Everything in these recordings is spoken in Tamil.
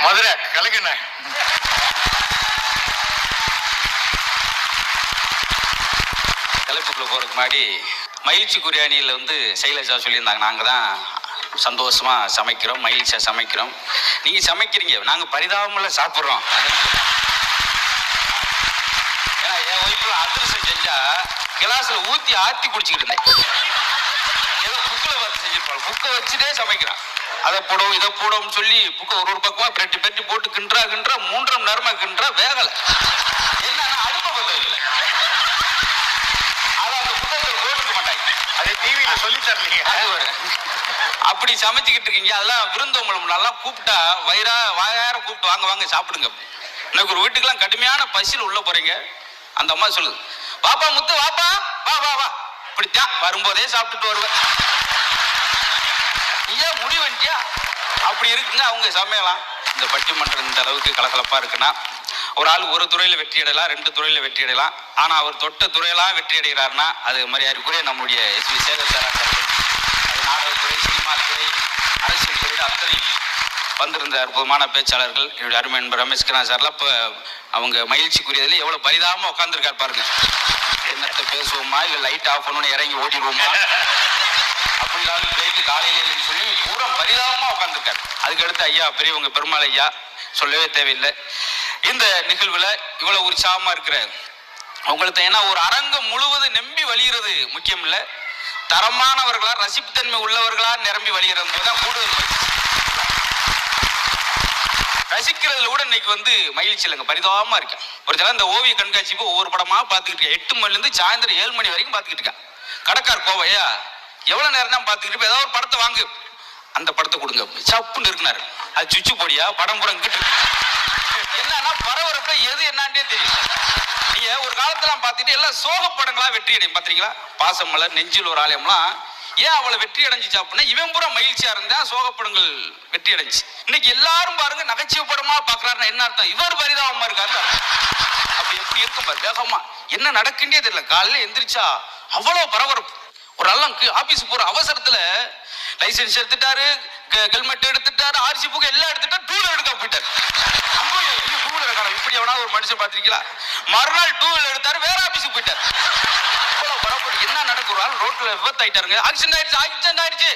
மதுரை கலக்குண்ண. தலைப்புக்குள்ள போறதுக்கு முன்னாடி மகிழ்ச்சி குரியானியில் வந்து சைலஜா சொல்லியிருந்தாங்க, நாங்கள் தான் சந்தோஷமா சமைக்கிறோம், மகிழ்ச்சியா சமைக்கிறோம். நீங்க சமைக்கிறீங்க, நாங்கள் பரிதாபமுள்ள சாப்பிட்றோம். ஏன்னா என் ஒய்ஃபுல அதிரசம் செஞ்சா கிளாஸ்ல ஊத்தி ஆத்தி குடிச்சுக்கிட்டு இருந்தேன். ஏதோ புக்கில் பார்த்து செஞ்சிருப்பாங்க, புக்கை வச்சுட்டே சமைக்கிறான். அதை போடும் இதை போடும் சொல்லி புக்கை ஒரு பக்கமா பெட்டி பெட்டி போட்டு கின்றா 3.5 மணி நேரமா கின்றா வேகலை. என்னன்னா அடுப்பை பத்த இல்லை. அதை அந்த புத்தகத்தில் போட்டுக்க மாட்டாங்க, அதே டிவியில சொல்லி தரலீங்க. அப்படி சமைச்சுக்கிட்டு இருக்கீங்க. அதெல்லாம் விருந்தவங்களை நல்லா கூப்பிட்டா வாயார கூப்பிட்டு வாங்க வாங்க சாப்பிடுங்க. எனக்கு ஒரு வீட்டுக்கெல்லாம் கடுமையான பசியில் உள்ள போறீங்க. அந்த அம்மா சொல்லுது, வாப்பா முத்து வாப்பா, வா வா வா, இப்படித்தான் வரும்போதே சாப்பிட்டுட்டு வருவேன். ஏன் முடி வந்துட்டியா? அப்படி இருக்குங்க அவங்க சமையலாம். இந்த பட்டிமன்றம் இந்த அளவுக்கு கலகலப்பா இருக்குன்னா, ஒரு ஆள் ஒரு துறையில வெற்றி அடையலாம், 2 துறையில வெற்றி அடையலாம். ஆனா அவர் தொட்ட துறையெல்லாம் வெற்றி அடைகிறாருன்னா அது மரியாதைக்குரிய நம்முடைய எஸ்வி சேகர், அது நாடகத்துறை, சினிமா துறை, அரசியல் துறையில அத்தனை வந்திருந்த அற்புதமான பேச்சாளர்கள். என்னுடைய அருமை நண்பர் ரமேஷ் கண்ணா சார்லாம் இப்போ அவங்க மகிழ்ச்சிக்குரியதில் எவ்வளோ பரிதாபமாக உட்காந்துருக்காரு பாருங்க. என்னத்தை பேசுவோமா இல்லை லைட் ஆஃப் பண்ணணும்னு இறங்கி ஓட்டிடுவோமா அப்படின்னாலும் பிளைட்டு காலையில இல்லைன்னு சொல்லி பூரா பரிதாபமாக உட்காந்துருக்காரு. அதுக்கடுத்து ஐயா பெரியவங்க பெருமாள் ஐயா சொல்லவே தேவையில்லை. இந்த நிகழ்வுல இவ்வளவு உற்சாகமா இருக்கிற உங்களுக்கு, ஏன்னா ஒரு அரங்கம் முழுவதும் நம்பி வழிகிறது முக்கியம் இல்லை, தரமானவர்களா ரசிப்புத்தன்மை உள்ளவர்களா நிரம்பி வழிகிறது போதுதான் கூடுதல் மகிழ்ச்சி. ரசிக்கிறதுல கூட இன்னைக்கு வந்து மகிழ்ச்சி இல்லைங்க, பரிதாபமா இருக்கேன். ஒரு சில இந்த ஓவிய கண்காட்சிக்கு ஒவ்வொரு படமா பார்த்துக்கிட்டு இருக்கேன். 8 மணிலேருந்து சாயந்தரம் 7 மணி வரைக்கும் பார்த்துக்கிட்டு இருக்கேன். கடைக்கார் கோவையா எவ்வளவு நேரம் தான் பார்த்துக்கிட்டு, ஏதாவது ஒரு படத்தை வாங்கு, அந்த படத்தை கொடுங்க, சப்புன்னு இருக்குனாரு. அது சுவிட்சு போடியா படம் பூரா கிட்டு என்னன்னா பரபரப்புல எது என்னான்டே தெரியும். நீங்க ஒரு காலத்துல பார்த்துட்டு எல்லாம் சோக படங்களா வெற்றி அடையும் பாத்தீங்களா? பாசமலர், நெஞ்சில் ஒரு ஆலயம்லாம் ஏன் அவளை வெற்றி அடைஞ்சிச்சு அப்படின்னா இவன் பூரா மகிழ்ச்சியா இருந்தா சோகப்படங்கள் வெற்றி அடைஞ்சு. இன்னைக்கு எல்லாரும் பாருங்க நகைச்சுவை படமா பாக்குறாருன்னா என்ன அர்த்தம்? இவர் பரிதாபமா இருக்காரு. அப்படி எப்படி இருக்கும் பாரு, வேகமா என்ன நடக்குன்னே தெரியல. காலையில எந்திரிச்சா அவ்வளவு பரபரப்பு. ஒரு எல்லாம் ஆபீஸ் போற அவசரத்துல லைசன்ஸ் எடுத்துட்டாரு, ஹெல்மெட் எடுத்துட்டாரு, ஆர்சி புக் எல்லாம் எடுத்துட்டா, டூலர் எடுக்க போயிட்டாரு. இப்படி எவனாவது ஒரு மனுஷன் பாத்திருக்கீங்களா? மறுநாள் டூலர் எடுத்தாரு, வேற ஆபீஸுக்கு போயிட்டாரு. என்ன நடக்கும்? ரோட்ல விபத்தாயிட்டாருங்க, ஆக்சிடென்ட் ஆயிடுச்சு,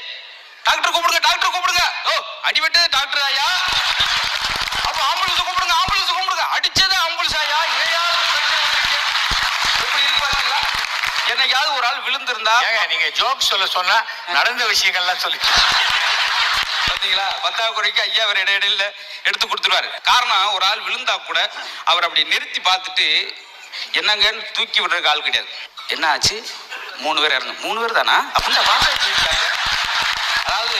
டாக்டர் கூப்பிடுங்க. ஓ அடிபட்டது டாக்டர் ஐயா, அப்ப ஆம்புலன்ஸ் கூப்பிடுங்க. அடிச்சது ஆம்புலன்ஸ் ஐயா. எப்படி இருக்கு பாத்தீங்களா? என்னைக்காவது ஒரு ஆள் விழுந்திருந்தா நீங்க ஜோக் சொல்ல சொன்னா நடந்த விஷயங்கள்லாம் சொல்லி பாத்தீங்களா? 10வது குறைக்கு ஐயா அவர் இடையில எடுத்து கொடுத்துருவாரு. காரணம், ஒரு ஆள் விழுந்தா கூட அவர் அப்படி நிறுத்தி பார்த்துட்டு என்னங்கன்னு தூக்கி விடுறதுக்கு ஆள் கிடையாது. என்ன ஆச்சு? 3 பேர் இறந்து. 3 பேர் தானா அப்படின்னு பாசாங்க. அதாவது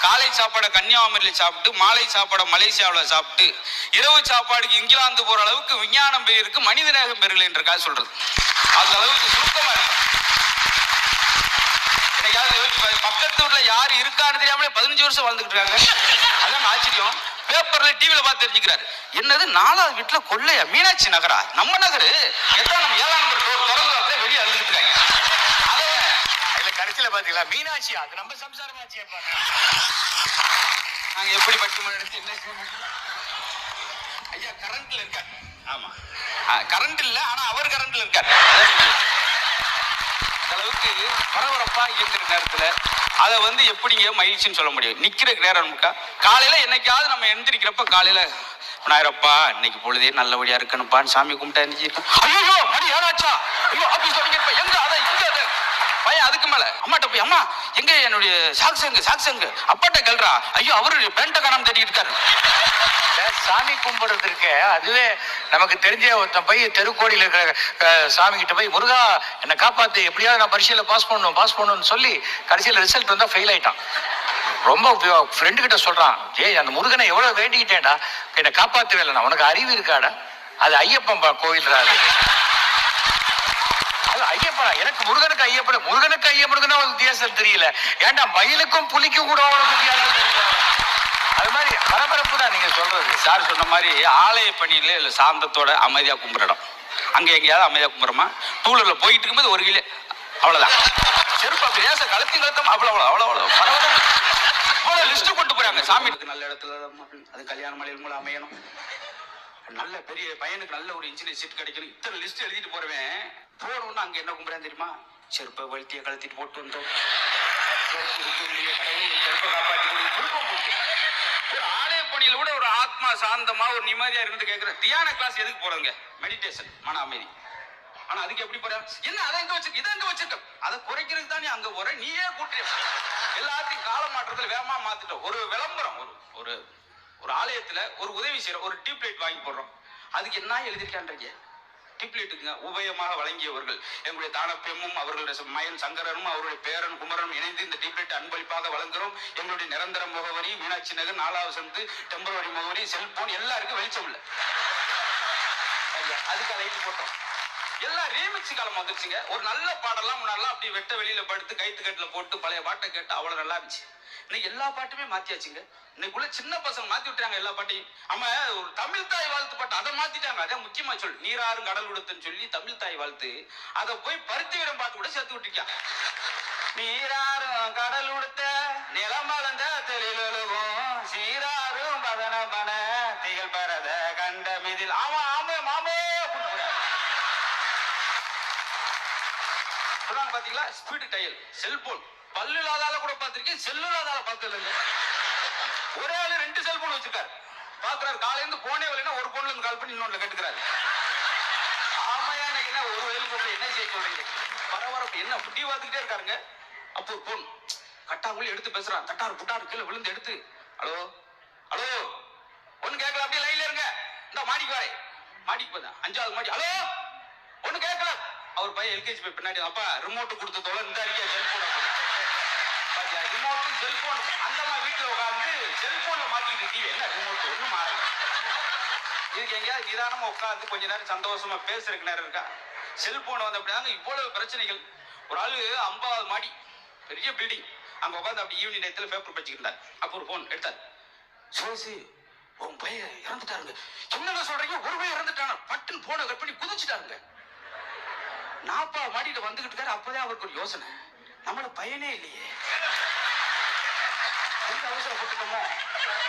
காலை சாப்பாடை கன்னியாகுமரியில் சாப்பிட்டு, மாலை சாப்பாடை மலேசியாவில் சாப்பிட்டு, இரவு சாப்பாடுக்கு இங்கிலாந்து போற அளவுக்கு விஞ்ஞானம் பெருக்கு, மனிதநேகம் பெருகலை என்றக்காக சொல்றது. அந்த அளவுக்கு சுருக்கமா இருக்கு. பக்கத்து வீட்டுல யாரு இருக்கான்னு தெரியாமலே 15 வருஷம் வாழ்ந்துகிட்டு இருக்காங்க. அதான் ஆச்சரியம். பேப்பர்ல டிவில பார்த்து தெரிஞ்சுக்கிறாரு. என்னது 4வது வீட்டுல கொள்ளையா? மீனாட்சி நகரா? நம்ம நகரு எல்லாம் நம்ம 7ஆம் நம்பர் திறந்து வெளியே அழுதுகிட்டு இருக்காங்க. அதுல கடைசியில பாத்தீங்களா மீனாட்சி, அது நம்ம சம்சாரமாச்சு. நாங்க எப்படி பட்டுமணி எடுத்து என்ன ஐயா கரண்ட்ல இருக்காரு. ஆமா கரண்ட் இல்ல, ஆனா அவர் கரண்ட்ல இருக்காரு. அளவுக்கு பரபரப்பா இயங்குற நேரத்துல அதை வந்து எப்படிங்க மகிழ்ச்சின்னு சொல்ல முடியும்? நிக்கிற நேரம் நமக்கா? காலையில என்னைக்காவது நம்ம எந்திரிக்கிறப்ப காலையில விநாயகரப்பா இன்னைக்கு பொழுதே நல்லபடியா இருக்கணும்ப்பான்னு சாமி கும்பிட்டா எந்திரிச்சிருக்கோம். ஐயோ மணி 7 ஆச்சா, ஐயோ ஆபீஸ் எங்க அதை இங்க பையன் அதுக்கு மேல அம்மாட்ட போய், அம்மா எங்க என்னுடைய சாக்ஸங்க அப்பாட்ட கேள்றா. ஐயோ அவரு பேண்ட காணாம தேடிட்டு இருக்காரு. சாமி கும்பிடுறது இருக்க, அதுவே நமக்கு தெரிஞ்ச ஒருத்தன் போய் தெருக்கோடியில் இருக்கிற சாமி கிட்ட போய், முருகா என்னை காப்பாத்து, எப்படியாவது நான் பரீட்சையில பாஸ் பண்ணணும்னு சொல்லி கடைசியில் ரிசல்ட் வந்தா ஃபெயில் ஆயிட்டான். ரொம்ப ஃப்ரெண்டு கிட்ட சொல்றான், ஏய் அந்த முருகனை எவ்வளவு வேண்டிக்கிட்டேன்டா, என்னை காப்பாத்தவே இல்லைண்ணா, உனக்கு அறிவு இருக்காடா? அது ஐயப்பன் கோயில். அது ஐயப்பனா? எனக்கு முருகனுக்கு ஐயப்பனுக்குன்னா ஒரு வித்தியாசம் தெரியல. ஏன்டா மயிலுக்கும் புலிக்கும் கூட உனக்கு வித்தியாசம் தெரியல? அது மாதிரி பரபரப்பு தான் நீங்க சொல்றது. சார் சொன்ன மாதிரி ஆலய பணியில இல்லை சாந்தத்தோட அமைதியா கும்பிடணும். அங்க எங்கேயாவது அமைதியா கும்பிடுறோமா? டூலர்ல போயிட்டு இருக்கும்போது 1 கிலோ அவ்வளவுதான். செருப்பு அப்படி கழுத்தம் அவ்வளவு பரவாயில்ல. அவ்வளவு லிஸ்ட் கொண்டு போறாங்க. சாமி நல்ல இடத்துல அது கல்யாண மலையில் மூலம் அமையணும், நல்ல பெரிய பையனுக்கு நல்ல ஒரு இன்ஜினியர் சீட் கிடைக்கணும், இத்தனை லிஸ்ட் எழுதிட்டு போறவன் போனோம்னு அங்க என்ன கும்பிடுறான் தெரியுமா? செருப்பை வழுத்திய கழுத்திட்டு போட்டு வந்தோம், ஒரு ஆலய பணியில கூட ஒரு ஆத்மா சாந்தமா ஒரு நிம்மதியா இருந்து கேட்கிறேன். தியான கிளாஸ் எதுக்கு போறதுங்க? மெடிடேஷன், மன அமைதி. ஆனா அதுக்கு எப்படி போற? என்ன அதை எங்க வச்சிருக்க, இதை எங்க வச்சிருக்க? அதை குறைக்கிறதுக்கு தான் நீ அங்க போற. நீயே கூட்டிய எல்லாத்தையும் கால மாற்றத்துல வேகமா மாத்திட்டோம். ஒரு விளம்பரம், ஒரு ஒரு ஆலயத்துல ஒரு உதவி செய்யறோம், ஒரு டியூப் லைட் வாங்கி போடுறோம், அதுக்கு என்ன எழுதிருக்கான்றீங்க? டியூப் லைட்டுக்குங்க உபயமாக வழங்கியவர்கள் எங்களுடைய தானப்பெம்மும் அவர்களுடைய மயன் சங்கரனும் அவருடைய பேரன் குமரனும் இணைந்து இந்த டியூப் லைட் அன்பளிப்பாக வழங்குறோம். எங்களுடைய நிரந்தர முகவரி மீனாட்சி நகர் 4வது சந்து, டெம்பரவரி முகவரி, செல்போன் எல்லாருக்கும் வெளிச்சம் இல்லை. அதுக்கு லைட் போட்டோம். எல்லாம் ரீமிக்ஸ் காலம் வந்துருச்சுங்க. ஒரு நல்ல பாடெல்லாம் முன்னாடிலாம் அப்படி வெட்ட வெளியில படுத்து கைத்து கட்டுல போட்டு பழைய பாட்டை கேட்டு அவ்வளவு நல்லா இருந்துச்சு. இன்னைக்கு எல்லா பாட்டுமே மாத்தியாச்சுங்க. இன்னைக்குள்ள சின்ன பசங்க மாத்தி விட்டுறாங்க எல்லா பாட்டையும். ஆமா, ஒரு தமிழ் தாய் வாழ்த்து பாட்டு அதை மாத்திட்டாங்க. அதான் முக்கியமா சொல்லு, நீராறும் கடல் உடுத்துன்னு சொல்லி தமிழ் தாய் வாழ்த்து அதை போய் பருத்தி வீரம் பாட்டு கூட சேர்த்து விட்டுருக்கான். நீராறும் கடல் உடுத்த நிலமலந்த தெளிலும் சீராறும் பதன பன திகழ் பரத கண்ட மிதில். ஆமா ஆமா மாமே பாத்தீங்களா? ஸ்பீடு டயல், செல்போன் பல்லு இல்லாதால கூட பார்த்திருக்கேன், செல்லு இல்லாதால பார்த்தது இல்லைங்க. ஒரே ஆளு 2 செல்போன் வச்சிருக்காரு. பாக்குறாரு காலையில இருந்து போனே வரலைன்னா ஒரு போன்ல இருந்து கால் பண்ணி இன்னொன்னு கேட்டுக்கிறாரு. ஆமையா என்ன ஒரு வேலை போட்டு என்ன செய்ய சொல்றீங்க? பரபரப்பு என்ன புட்டி பார்த்துக்கிட்டே இருக்காருங்க. அப்போ ஒரு போன் கட்டாங்குள்ளி எடுத்து பேசுறான். தட்டாரு புட்டாரு கீழே விழுந்து எடுத்து ஹலோ ஹலோ ஒண்ணு கேட்கல, அப்படியே லைன்ல இருங்க, இந்த மாடிக்கு வரேன். மாடிக்கு போதா 5வது மாடி. ஹலோ ஒண்ணு கேட்கல. அவர் பையன் எல்கேஜி போய் பின்னாடி, அப்பா ரிமோட் கொடுத்ததோட இந்த அறிக்கை செல்போன் ரிமோட் செல்போன் அந்த மாதிரி வீட்டுல உட்காந்து செல்போன்ல மாட்டிக்கிட்டு இருக்கீங்க. என்ன ரிமோட் ஒண்ணும் மாறல. இதுக்கு எங்கேயாவது நிதானமா உட்காந்து கொஞ்ச நேரம் சந்தோஷமா பேசுறதுக்கு நேரம் இருக்கா? செல்போன் வந்து அப்படிதாங்க இவ்வளவு பிரச்சனைகள். ஒரு ஆளு 50வது மாடி பெரிய பில்டிங், அங்க உட்காந்து அப்படி ஈவினிங் நேரத்துல பேப்பர் படிச்சுட்டு இருந்தார். அப்போ ஒரு போன் எடுத்தார். சோசி உன் பையன் இறந்துட்டாருங்க. என்னங்க சொல்றீங்க? ஒரு பையன் இறந்துட்டான? பட்டுன்னு போன கட் பண்ணி குதிச்சுட்டாருங்க. 40 மாடியில வந்துகிட்டு இருக்காரு. அப்பதான் அவருக்கு ஒரு யோசனை, நம்மள பையனே இல்லையே, எந்த அவசரப்பட்டுட்டோமோ.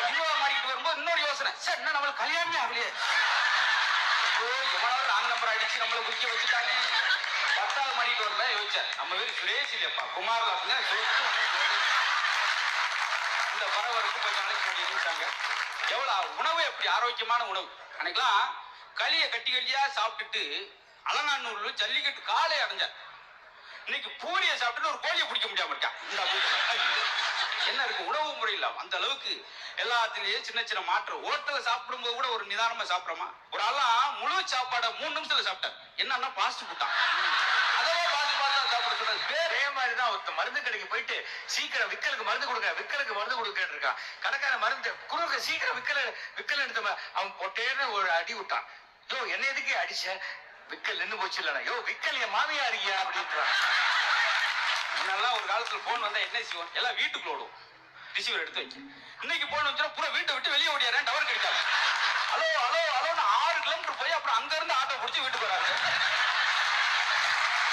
20 மாடிக்கிட்டு வரும்போது இன்னொரு யோசனை, சார் என்ன நம்மளுக்கு கல்யாணமே ஆகலையே, எவ்வளவு ராங் நம்பர் அடிச்சு நம்மள குடிக்க வச்சுட்டாங்க. 10வது மாடிட்டு வரும்போது யோசிச்சார், நம்ம பேர் சுரேஷ் இல்லையப்பா, குமார்ல அப்படின்னா இந்த பரவருக்கு கொஞ்சம் நாளைக்கு முன்னாடி இருந்துச்சாங்க. எவ்வளவு உணவு, எப்படி ஆரோக்கியமான உணவு. அன்னைக்கெல்லாம் களியை கட்டி கட்டியா சாப்பிட்டுட்டு அலங்காநல்லூர்ல ஜல்லிக்கட்டு காலை அடைஞ்சார். இன்னைக்கு பூரியை சாப்பிட்டு ஒரு கோழியை பிடிக்க முடியாம இருக்கான். என்ன இருக்கு உணவு முறையில் அந்த அளவுக்கு எல்லாத்திலேயே சின்ன சின்ன மாற்றம். ஹோட்டல்ல சாப்பிடும்போது கூட ஒரு நிதானமா சாப்பிடுறோமா? ஒரு ஆளாம் முழு சாப்பாடை 3 நிமிஷத்துல சாப்பிட்டார். என்னன்னா பாஸ்ட் ஃபுட்டான். அதெல்லாம் பாஸ்ட் பாஸ்டா சாப்பிட சொன்னது. அதே மாதிரிதான் ஒருத்த மருந்து கடைக்கு போயிட்டு சீக்கிரம் விக்கலுக்கு மருந்து கொடுக்க, விக்கலுக்கு மருந்து கொடுக்கன்னு இருக்கான். கடைக்கார மருந்து குறுக்க சீக்கிரம் விக்கல் எடுத்த அவன் பொட்டேன்னு ஒரு அடி விட்டான். யோ என்ன எதுக்கு அடிச்ச? விக்கல் நின்று போச்சு இல்லைனா? யோ விக்கல் என் மாமியா இருக்கியா அப்படின்றான். முன்னெல்லாம் ஒரு காலத்துல போன் வந்தா என்ன செய்வோம்? எல்லாம் வீட்டுக்குள்ள ஓடும், ரிசீவர் எடுத்து வைக்க. இன்னைக்கு போன் வச்சா பூரா வீட்டை விட்டு வெளியே ஓடியாரன், டவர் கிடைக்காது. ஹலோ ஹலோ ஹலோன்னு 6 கிலோமீட்டர் போய் அப்புறம் அங்க இருந்து ஆட்டோ பிடிச்சி வீட்டுக்கு வராங்க.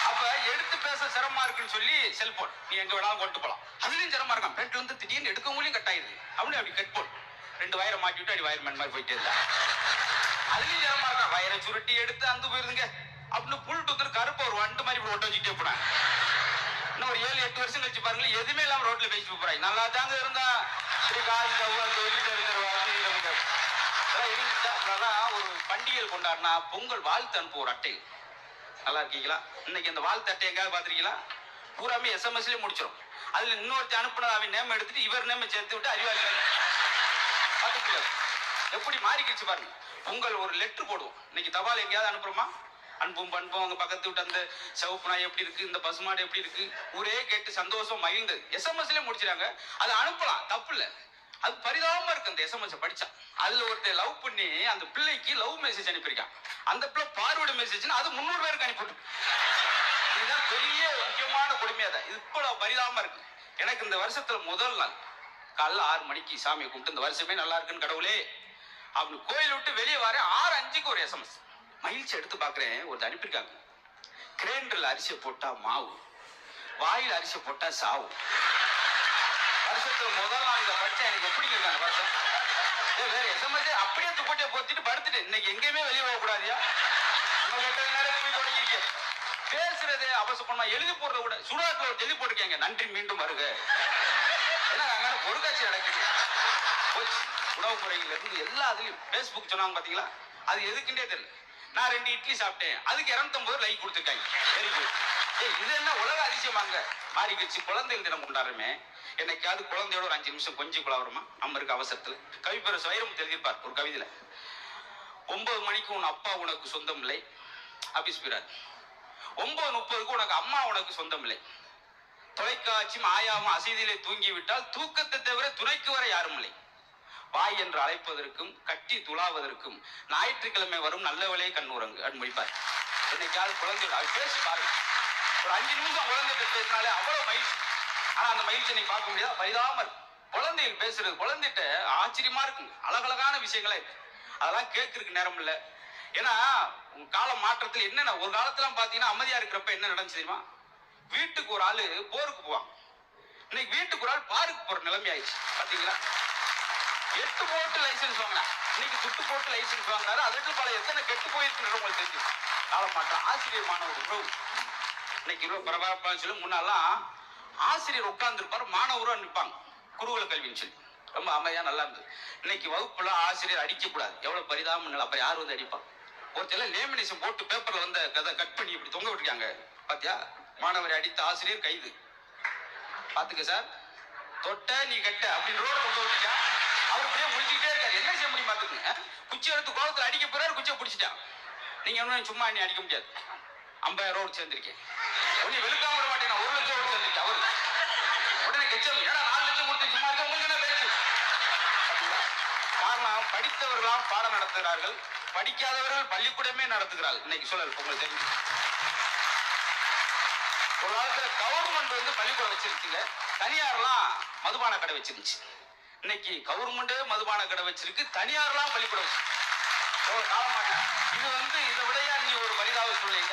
அப்ப எடுத்து பேச சிரமமா இருக்குன்னு சொல்லி செல்போன் நீ எங்க வேணாலும் கொண்டு போலாம். அதுலயும் சிரமமா இருக்கான். பெட்ல வந்து திடீர்னு எடுக்கவங்களையும் கட் ஆயிடுது. அப்படி கட் போன் 2 வயரை மாட்டி விட்டு அடி வயர்மேன் மாதிரி போயிட்டே இருந்தா. அதுலயும் சிரமமா இருக்கான். வயரை சுருட்டி எடுத்து அந்த போயிருந்துங்க அப்படின்னு புல் டுத்துரு கருப்பு ஒரு வண்டு மாதிரி ஓட்ட வச்சுக்கிட்டே போனாங்க. இன்னும் ஒரு 7-8 வருஷம் கழிச்சு பாருங்களேன், எதுவுமே இல்லாம ரோட்ல பேசிட்டு போறாங்க. நல்லா தாங்க இருந்தா ஒரு பண்டிகை கொண்டாடினா பொங்கல் வாழ்த்து அனுப்பு ஒரு அட்டை. நல்லா இருக்கீங்களா? இன்னைக்கு அந்த வாழ்த்து அட்டை எங்காவது பாத்திருக்கீங்களா? பூராமே SMS முடிச்சிடும். அதுல இன்னொருத்தி அனுப்புனது அவன் நேம் எடுத்துட்டு இவர் நேம் சேர்த்து விட்டு அறிவாளி பாத்துக்கல. எப்படி மாறிக்கிச்சு பாருங்க. பொங்கல் ஒரு லெட்டர் போடுவோம். இன்னைக்கு தபால் எங்கேயாவது அனுப்புறோமா? அன்பும் பண்பும் அவங்க பக்கத்து விட்டு அந்த சிவப்பு நாய் எப்படி இருக்கு, இந்த பசுமாடு எப்படி இருக்கு, ஊரே கேட்டு சந்தோஷம் மகிழ்ந்தது. SMS முடிச்சிடாங்க. அதை அனுப்பலாம், தப்பு இல்லை. அது பரிதாபமா இருக்கு. அந்த SMS படிச்சா அதுல ஒருத்தர் லவ் பண்ணி அந்த பிள்ளைக்கு லவ் மெசேஜ் அனுப்பியிருக்கான். அந்த பிள்ளை பார்வர்டு மெசேஜ் அது 300 பேருக்கு அனுப்பிட்டு. இதுதான் பெரிய முக்கியமான கொடுமையா தான். இது இப்போ பரிதாபமா இருக்கு. எனக்கு இந்த வருஷத்துல முதல் நாள் காலைல 6 மணிக்கு சாமியை கும்பிட்டு இந்த வருஷமே நல்லா இருக்குன்னு கடவுளே அப்படி கோயில் விட்டு வெளியே வரேன். 6:05 ஒரு SMS மகிழ்ச்சி எடுத்து பாக்குறேன். ஒரு அனுப்பியிருக்காங்க. கிரைண்டர்ல அரிசியை போட்டா மாவு, வாயில் அரிசியை போட்டா சாவு. வருஷத்துல முதல் நாள் இதை படிச்சேன், எனக்கு எப்படி இருக்காங்க வருஷம் வேற எஸ்எம்எஸ் அப்படியே துப்பட்டியை போத்திட்டு படுத்துட்டு இன்னைக்கு எங்கேயுமே வெளியே போகக்கூடாதியா, நம்ம கேட்ட நேரம் போய் தொடங்கிட்டு பேசுறது அவசரமா எழுதி போடுறத விட சுடாத்துல ஒரு எழுதி போட்டிருக்கேங்க, நன்றி மீண்டும் வருக. ஏன்னா அங்கே பொருட்காட்சி நடக்குது. உணவு முறையில இருந்து எல்லா அதுலயும் பேஸ்புக் சொன்னாங்க பாத்தீங்களா, அது எதுக்குன்னே தெரியல. நான் 2 இட்லி சாப்பிட்டேன், அதுக்கு 250 லைக் கொடுத்துருக்காங்க. Very good. இது என்ன உலக அதிசயமாங்க மாறிக்கிச்சு. குழந்தைகள் தினம் கொண்டாடுறமே, என்னைக்காவது குழந்தையோட ஒரு 5 நிமிஷம் கொஞ்சம் குழாவரமா நம்ம இருக்க அவசரத்துல. கவிப்பேரசு வைரமுத்து எழுதியிருப்பார் ஒரு கவிதையில, 9 மணிக்கு உன் அப்பா உனக்கு சொந்தம் இல்லை, ஆபீஸ் போயிறாரு. 9:30 உனக்கு அம்மா உனக்கு சொந்தம் இல்லை. தொலைக்காட்சியும் ஆயாவும் அசதியிலே தூங்கிவிட்டால் தூக்கத்தை தவிர துணைக்கு வர யாரும் இல்லை. வாய் என்று அழைப்பதற்கும் கட்டி துளாவதற்கும் ஞாயிற்றுக்கிழமை வரும் நல்ல வேலையை கண்ணுறங்கு அப்படின்னு முடிப்பார். என்னைக்காவது குழந்தையோட பேசி பாருங்க, ஒரு 5 நிமிஷம் குழந்தைகிட்ட பேசினாலே அவ்வளவு மகிழ்ச்சி. ஆனா அந்த மகிழ்ச்சியை நீ பார்க்க முடியாது, பரிதாம இருக்கு. குழந்தைகள் பேசுறது குழந்தைகிட்ட ஆச்சரியமா இருக்குங்க, அழகழகான விஷயங்களே இருக்கு. அதெல்லாம் கேட்கறதுக்கு நேரம் இல்லை. ஏன்னா கால மாற்றத்தில் என்னென்ன ஒரு காலத்துல பாத்தீங்கன்னா அமைதியா இருக்கிறப்ப என்ன நடந்துச்சு தெரியுமா, வீட்டுக்கு ஒரு ஆளு போருக்கு போவான், இன்னைக்கு வீட்டுக்கு ஒரு ஆள் பாருக்கு போற நிலைமை ஆயிடுச்சு. பாத்தீங்களா, 8 போட்டு லைசன்ஸ் வாங்கினா இன்னைக்கு துட்டு போட்டு லைசன்ஸ் வாங்கினாரு. அதற்கு பல எத்தனை கெட்டு போயிருக்குன்னு உங்களுக்கு தெரியும். காலமாற்றம். ஆசிரியர் மாணவர் உறவு இன்னைக்கு இவ்வளவு பரபரப்பா சொல்லி, முன்னாலாம் ஆசிரியர் உட்கார்ந்து இருப்பாரு, மாணவரும் நிற்பாங்க குருகுல கல்வின்னு சொல்லி, ரொம்ப அமைதியா நல்லா இருந்தது. இன்னைக்கு வகுப்புல ஆசிரியர் அடிக்க கூடாது, எவ்வளவு பரிதாபம். அப்ப யார் வந்து அடிப்பான்? ஒருத்தர் லேமினேஷன் போட்டு பேப்பர்ல வந்து கதை கட் பண்ணி இப்படி தொங்க விட்டுருக்காங்க பாத்தியா, மாணவரை அடித்த ஆசிரியர் கைது. பாத்துக்க சார், தொட்ட நீ கட்ட அப்படின்னு ரோட தொங்க விட்டுட்டா, அவர் அப்படியே முடிச்சுக்கிட்டே இருக்காரு. என்ன செய்ய முடியும் பாத்துக்கங்க. குச்சி எடுத்து கோலத்துல அடிக்க போறாரு, குச்சியை பிடிச்சிட்டான். நீங்க என்ன சும்மா நீ அடிக்க முடியாது. 50,000 ரோடு சேர்ந்திருக்கேன், உடனே வெளுக்காம விட மாட்டேன், 1 லட்சம் ரோடு சேர்ந்திருக்கேன். அவரு உடனே கெச்சம், ஏன்னா 4 லட்சம் கொடுத்து சும்மா இருக்க உங்களுக்கு என்ன பேச்சு. காரணம் படித்தவர்களாம் பாடம் நடத்துகிறார்கள், படிக்காதவர்கள் பள்ளிக்கூடமே நடத்துகிறார்கள். இன்னைக்கு சூழல் உங்களுக்கு தெரியும். ஒரு காலத்துல கவர்மெண்ட் வந்து பள்ளிக்கூடம் வச்சிருக்கீங்க, தனியார்லாம் மதுபான கடை வச்சிருந்துச்சு. இன்னைக்கு கவர்மெண்டே மதுபான கடை வச்சிருக்கு, தனியார்லாம் பள்ளிக்கூடம் வச்சு காலமாட்டு. இது வந்து இதை விடையா நீ ஒரு பரிதாப சூழ்நிலை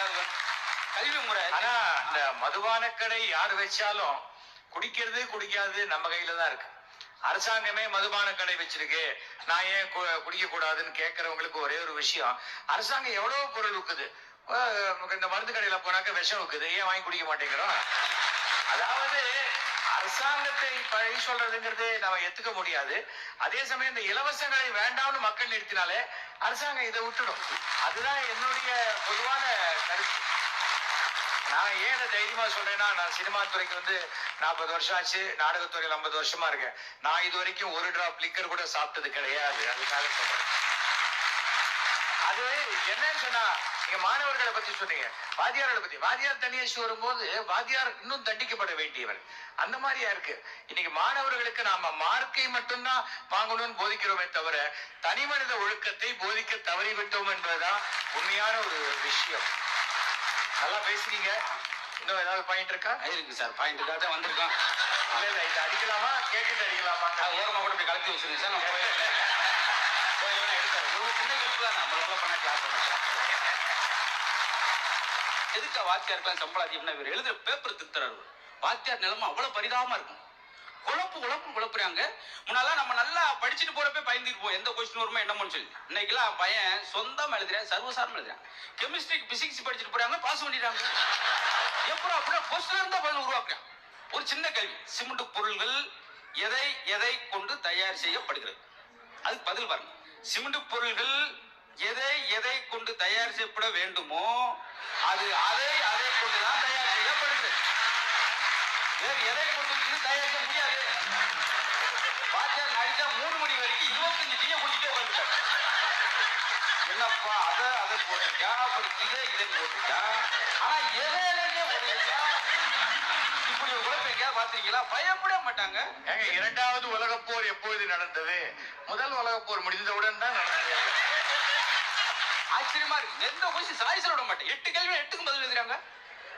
கல்வி முறை. ஆனா இந்த மதுபான கடை யாரு வச்சாலும் குடிக்கிறது குடிக்காது நம்ம கையில தான் இருக்கு. அரசாங்கமே மதுபான கடை வச்சிருக்கு, நான் ஏன் குடிக்க கூடாதுன்னு கேட்கறவங்களுக்கு ஒரே ஒரு விஷயம், அரசாங்கம் எவ்வளவு பொருள் விற்குது. இந்த மருந்து கடையில போனாக்க விஷம் விற்குது, ஏன் வாங்கி குடிக்க மாட்டேங்கிறோம். அதாவது அரசாங்கத்தை பழி சொல்றதுங்கிறது நம்ம ஏத்துக்க முடியாது. அதே சமயம் இந்த இலவசங்களை வேண்டாம்னு மக்கள் நிறுத்தினாலே அரசாங்கம் இதை விட்டுடும். அதுதான் என்னுடைய பொதுவான கருத்து. நான் ஏன் இதை தைரியமா சொல்றேன்னா, நான் சினிமா துறைக்கு வந்து 40 வருஷம் ஆச்சு, நாடகத்துறையில் 50 வருஷமா இருக்கேன். நான் இது வரைக்கும் ஒரு டிராப் லிக்கர் கூட சாப்பிட்டது கிடையாது. அதுக்காக சொல்றேன். அது என்னன்னு சொன்னா, நீங்க மாணவர்களை பத்தி சொன்னீங்க, வாத்தியார்களை பத்தி. வாத்தியார் தனியாச்சு வரும்போது வாத்தியார் இன்னும் தண்டிக்கப்பட வேண்டியவர். அந்த மாதிரியா இருக்கு. இன்னைக்கு மாணவர்களுக்கு நாம மார்க்கை மட்டும்தான் வாங்கணும்னு போதிக்கிறோமே தவிர தனி மனித ஒழுக்கத்தை போதிக்க தவறிவிட்டோம் என்பதுதான் உண்மையான ஒரு விஷயம். நல்லா பேசுறீங்க. இன்னும் ஏதாவது பாயிண்ட் இருக்கா? இருக்கு சார், பாயிண்ட்டுக்காக தான் வந்திருக்கோம். இல்ல இல்ல, இது அடிக்கலாமா கேட்டுட்டு அடிக்கலாமா? ஓரமா கூட போய் கலத்தி வச்சிருங்க சார். நான் எடுத்தாரு ஒரு சின்ன ஹெல்ப் தான், நம்மளால பண்ண கிளாஸ் பண்ண. எதுக்கா வாத்தியாருக்கெல்லாம் சம்பளம் அதிகம்னா, இவர் எழுதுற பேப்பர் திருத்துறாரு. வாத்தியார் நிலைமை அவ்வளவு பரிதாபமா இருக்கும். குழப்புறாங்க. முன்னாலாம் நம்ம நல்லா படிச்சுட்டு போறப்ப பயந்துட்டு போவோம், எந்த கொஸ்டின் வருமோ என்னமோன்னு சொல்லி. இன்னைக்கெல்லாம் பையன் சொந்தமா எழுதுறேன், சர்வசாரம் எழுதுறேன். கெமிஸ்ட்ரி பிசிக்ஸ் படிச்சுட்டு போறாங்க, பாஸ் பண்ணிடுறாங்க. எப்பறம் அப்படியே கொஸ்டின் இருந்தா பதில் உருவாக்குறான். ஒரு சின்ன கேள்வி, சிமெண்ட் பொருள்கள் எதை எதை கொண்டு தயார் செய்யப்படுகிறது? அதுக்கு பதில் பாருங்க. சிமெண்ட் பொருள்கள் எதை எதை கொண்டு தயார் செய்யப்பட வேண்டுமோ அது அதை அதை கொண்டுதான் தயார் செய்யப்படுகிறது. வேறு எதை கொண்டு தயார் செய்ய முடியாது. வாத்தியார் நடிச்சா 3 மணி வரைக்கும் 25 டீயை குடிச்சிட்டே வந்துட்டார். என்னப்பா அதை போட்டுட்டா, அப்புறம் இதை போட்டுட்டா. ஆனா எதையிலே போட்டுட்டா இப்படி உழைப்பு எங்கேயாவது பார்த்திருக்கீங்களா? பயப்பட மாட்டாங்க. ஏங்க, 2வது உலகப் போர் எப்பொழுது நடந்தது? முதல் உலகப் போர் முடிந்தவுடன் தான் நடந்தது. ஆச்சரியமா இருக்கு. எந்த கொஸ்டின் சாய்ஸ் விட மாட்டேன். 8 கேள்வி 8க்கும் பதில் எழுதுறாங்க.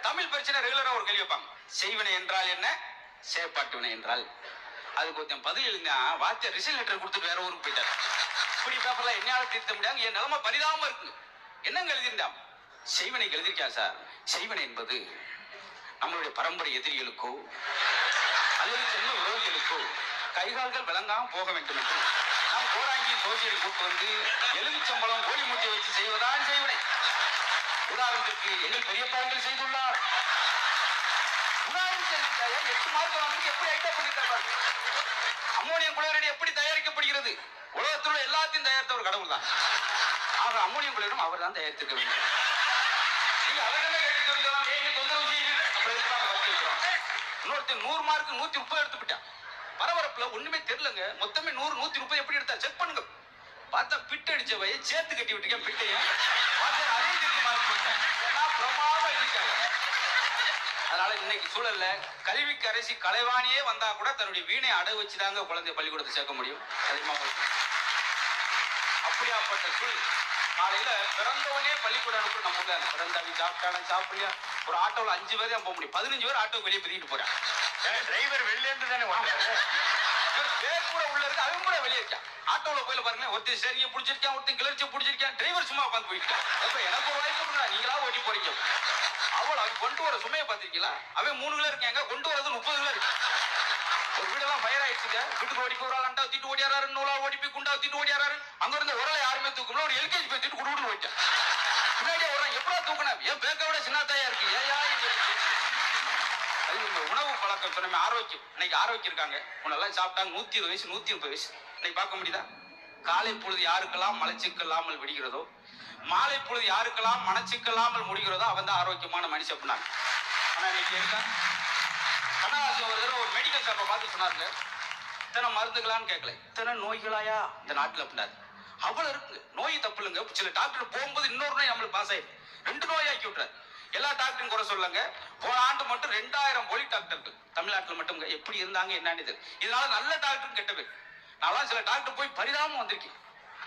தமிழ் பிரச்சனை ரெகுலரா ஒரு கேள்வி வைப்பாங்க. செய்வினை என்றால் என்ன, செயற்பாட்டு வினை என்றால். அதுக்கு கொஞ்சம் பதில் எழுந்தா வாத்தியார் ரிசல்ட் லெட்டர் கொடுத்துட்டு வேற ஊருக்கு போயிட்டாரு. இப்படி பேப்பர்ல என்னால திருத்த முடியாது. என் நிலைமை பரிதாபமா இருக்கு. என்னங்க எழுதிருந்தா? செய்வினைக்கு எழுதிருக்கா சார். செய்வினை என்பது நம்மளுடைய பரம்பரை எதிரிகளுக்கோ அல்லது சின்ன உறவுகளுக்கோ கைகால்கள் விளங்காம போக வேண்டும் என்று நாம் கோடாங்கி சோசியரை கூட்டு வந்து எலுமிச்சம்பழம் கோழி முட்டை வச்சு செய்வதான் செய்வனை. உதாரணத்திற்கு எங்கள் பெரியப்பார்கள் செய்துள்ளார். 8 மார்க் வாங்கிட்டு எப்படி ஐட்டா பண்ணிருக்காரு. அம்மோனியம் குளோரைடு எப்படி தயாரிக்கப்படுகிறது? உலகத்தில் உள்ள எல்லாத்தையும் தயாரித்தவர் கடவுள் தான். ஆக அம்மோனியம் குளோரைடும் அவர் தான் தயாரித்திருக்க வேண்டும். நீங்க அவர்களே கேட்டு சொல்லிக்கலாம், ஏன் தொந்தரவு செய்யுது அப்புறம் எதுக்கு நாம படிச்சு வைக்கிறோம். இன்னொருத்தர் 100 மார்க் 130 எடுத்துக்கிட்டான். பரபரப்புல ஒண்ணுமே தெரியலங்க. மொத்தமே 100 130 எப்படி எடுத்தா செக் பண்ணுங்க. பார்த்தா பிட்டு அடிச்ச வய சேர்த்து கட்டி விட்டுருக்கேன் பிட்டைய. பார்த்தா அதே திருப்பி மார்க் போட்டேன். எல்லாம் பிரமாதமா இருக்காங்க. அதனால இன்னைக்கு சூழல்ல கல்விக்கு அரசி கலைவாணியே வந்தா கூட தன்னுடைய வீணை அடகு வச்சுதாங்க குழந்தை பள்ளிக்கூடத்தை சேர்க்க முடியும். அதிகமா அப்படியாப்பட்ட சூழல் காலையில பிறந்தவனே பள்ளிக்கூடம் அனுப்பி நம்ம பிறந்தாவி சாப்பிட்டான சாப்பிடலையா ஒரு ஆட்டோல 5 பேர் தான் போக முடியும். 15 பேர் ஆட்டோ வெளியே பிரிக்கிட்டு போறான். டிரைவர் வெளில இருந்து தானே பேர் கூட உள்ள இருக்கு, அவன் கூட வெளியே இருக்கான். ஆட்டோல போயில பாருங்க, ஒருத்தர் சரியை பிடிச்சிருக்கான், ஒருத்தர் கிளர்ச்சி பிடிச்சிருக்கான். டிரைவர் சும்மா உட்காந்து போயிட்டான். அப்ப எனக்கு ஒரு வாய்ப்பு கொடுங்க, நீங்களா ஓட்டி போறீங்க. அவள் அவன் கொண்டு வர சுமையை பார்த்திருக்கீங்களா? அவன் 3 கிலோ இருக்காங்க, கொண்டு வரது 30 கிலோ இருக்கு. ஒரு வீடெல்லாம் ஃபயர் ஆயிடுச்சுங்க. வீட்டுக்கு ஓடி போய் ஒரு ஆண்டா தூக்கிட்டு ஓடியாரு, 100 ஓடி போய் குண்டா தூக்கிட்டு ஓடியாரு. அங்க இருந்த உரலை யாருமே தூக்கணும். ஒரு LKG போய் தூக்கிட்டு குடுன்னு போயிட்டான். பின்னாடியே வர்றான், எப்படா தூக்கணும்? என் பேக்கை விட சின்னத்தாயா இருக்கு. ஏயா அது இந்த உணவு பழக்கம் சொன்ன ஆரோக்கியம். இன்னைக்கு ஆரோக்கியம் இருக்காங்க, உன்னெல்லாம் சாப்பிட்டாங்க 120 வயசு 130 வயசு. இன்னைக்கு பார்க்க முடியுதா? காலை பொழுது யாருக்கெல்லாம் மலச்சிக்கல்லாமல் விடுகிறதோ, மாலை பொழுது யாருக்கெல்லாம் மனச்சிக்கல்லாமல் முடிகிறதோ அவன் தான் ஆரோக்கியமான மனுஷன் அப்படின்னாங்க. ஆனா இன்னைக்கு இருக்கா? கண்ணாசி ஒரு தடவை ஒரு மெடிக்கல் ஷாப்பை பார்த்து சொன்னார்ல, இத்தனை மருந்துகளான்னு கேட்கல, இத்தனை நோய்களாயா இந்த நாட்டில் அப்படின்னாரு. அவ்வளவு இருக்குங்க. நோய் தப்பு இல்லைங்க. சில டாக்டர் போகும்போது இன்னொரு நோய் நம்மளுக்கு பாஸ் ஆயிடுது. 2 நோய் ஆக்கி விட்டுறாரு. எல்லா டாக்டரும் குறை சொல்லங்க. போன ஆண்டு மட்டும் 2000 போலி டாக்டர்கள் தமிழ்நாட்டில் மட்டும் எப்படி இருந்தாங்க என்னன்னு. இதனால நல்ல டாக்டர் கெட்ட பேர். நான் சில டாக்டர் போய் பரிதாபம் வந்திருக்கேன்.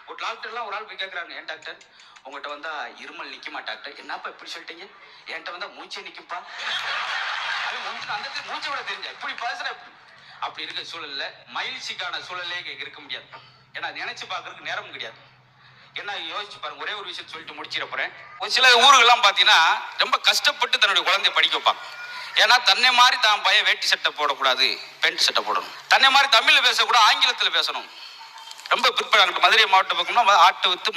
ஒரு டாக்டர்லாம் ஒரு ஆள் போய் கேட்கறாங்க, ஏன் டாக்டர் உங்கள்கிட்ட வந்தா இருமல் நிக்குமா டாக்டர்? என்னப்பா இப்படி சொல்லிட்டீங்க? என்கிட்ட வந்தா மூச்சே நிக்கும்பா. அது அந்த மூச்சை விட தெரிஞ்ச இப்படி பேசுற. அப்படி இருக்க சூழல்ல மகிழ்ச்சிக்கான சூழலே இருக்க முடியாது. ஏன்னா நினைச்சு பாக்குறதுக்கு நேரம் கிடையாது. என்ன யோசிச்சு பாருங்க. ஒரே ஒரு விஷயம் சொல்லிட்டு முடிச்சிட போறேன். ஒரு சில ஊர்கள்லாம் பாத்தீங்கன்னா ரொம்ப கஷ்டப்பட்டு தன்னுடைய குழந்தைய படிக்க வைப்பாங்க. ஏன்னா தன்னை மாதிரி தான் பையன் வேட்டி சட்டை போடக்கூடாது, பேண்ட் சட்டை போடணும். தன்னை மாதிரி தமிழ்ல பேசக்கூட ஆங்கிலத்துல பேசணும். ரொம்ப பிற்பட மதுரை மாவட்ட பக்கம்னா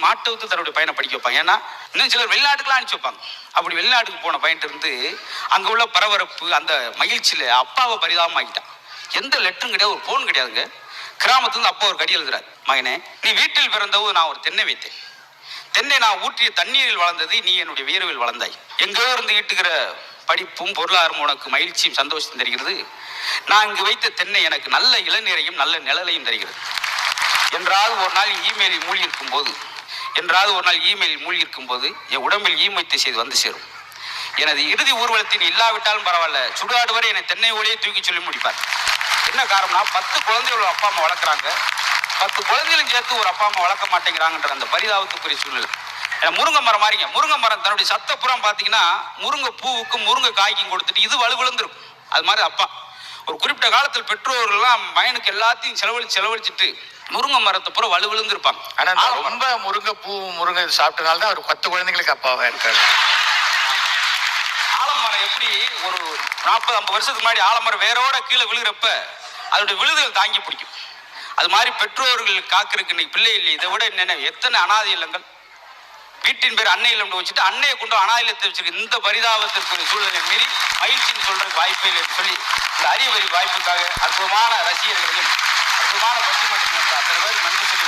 மாட்டை வித்து தன்னுடைய பையனை படிக்க வைப்பாங்க. ஏன்னா இன்னும் சிலர் வெளிநாட்டுக்குலாம் அனுப்பிச்சு வைப்பாங்க. அப்படி வெளிநாட்டுக்கு போன பையன் இருந்து அங்க உள்ள பரபரப்பு அந்த மகிழ்ச்சியில அப்பாவை பரிதாபம் ஆகிட்டான். எந்த லெட்டரும் கிடையாது, ஒரு போன் கிடையாதுங்க. கிராமத்துல இருந்து அப்பா ஒரு கடி எழுதுறாரு, மகனே நீ வீட்டில் பிறந்தவும் நான் ஒரு தென்னை வைத்தேன். தென்னை நான் ஊற்றிய தண்ணீரில் வளர்ந்தது, நீ என்னுடைய வியர்வில் வளர்ந்தாய். எங்கோ இருந்து ஈட்டுகிற படிப்பும் பொருளாதாரம் உனக்கு மகிழ்ச்சியும் சந்தோஷம் தருகிறது. நான் இங்கு வைத்த தென்னை எனக்கு நல்ல இளநீரையும் நல்ல நிழலையும் தருகிறது. என்றாவது ஒரு நாள் இமெயிலில் மூழ்கி இருக்கும் போது என் உடம்பில் ஈமத்தை செய்து வந்து சேரும். எனது இறுதி ஊர்வலத்தின் இல்லாவிட்டாலும் பரவாயில்ல, சுடுகாடு வரை என்னை தென்னை ஒளியை தூக்கி சொல்லி முடிப்பார். என்ன காரணம்னா 10 குழந்தைகள் அப்பா அம்மா வளர்க்குறாங்க, 10 குழந்தைகளும் சேர்த்து ஒரு அப்பா அம்மா வளர்க்க மாட்டேங்கிறாங்கன்ற அந்த பரிதாபத்துக்குரிய சூழ்நிலை. முருங்கை மரம் மாறிங்க. முருங்கை மரம் தன்னுடைய சத்தப்புறம் பார்த்தீங்கன்னா முருங்கை பூவுக்கும் முருங்கை காய்க்கும் கொடுத்துட்டு இது வலுவிழுந்திருக்கும். அது மாதிரி அப்பா ஒரு குறிப்பிட்ட காலத்தில் பெற்றோர்கள்லாம் மகனுக்கு எல்லாத்தையும் செலவழிச்சிட்டு முருங்கை மரத்தை பூரா வலுவிழுந்திருப்பாங்க. ஆனா ரொம்ப முருங்கை பூ முருங்கை சாப்பிட்டனால தான் அவர் 10 குழந்தைங்களுக்கு அப்பாவா இருக்காரு. ஆலமரம் எப்படி ஒரு 40-50 வருஷத்துக்கு முன்னாடி ஆலமரம் வேரோட கீழே விழுகிறப்ப அதோடைய விழுதுகள் தாங்கி பிடிக்கும். அது மாதிரி பெற்றோர்கள் காக்கிறதுக்கு இன்னைக்கு பிள்ளை இல்லை. இதை விட என்னென்ன எத்தனை அனாதை இல்லங்கள், வீட்டின் பேர் அன்னை இல்லம் வச்சுட்டு அன்னையை கொண்டு அனாதை இல்லத்தை வச்சிருக்கு. இந்த பரிதாபத்திற்கு சூழலை மீறி மகிழ்ச்சின்னு சொல்றதுக்கு வாய்ப்பே இல்லை சொல்லி இந்த அரியவரி வாய்ப்புக்காக அற்புதமான ரசிகர்களையும் அற்புதமான பட்டிமன்றத்தில் அத்தனை பேர் நன்றி சொல்லி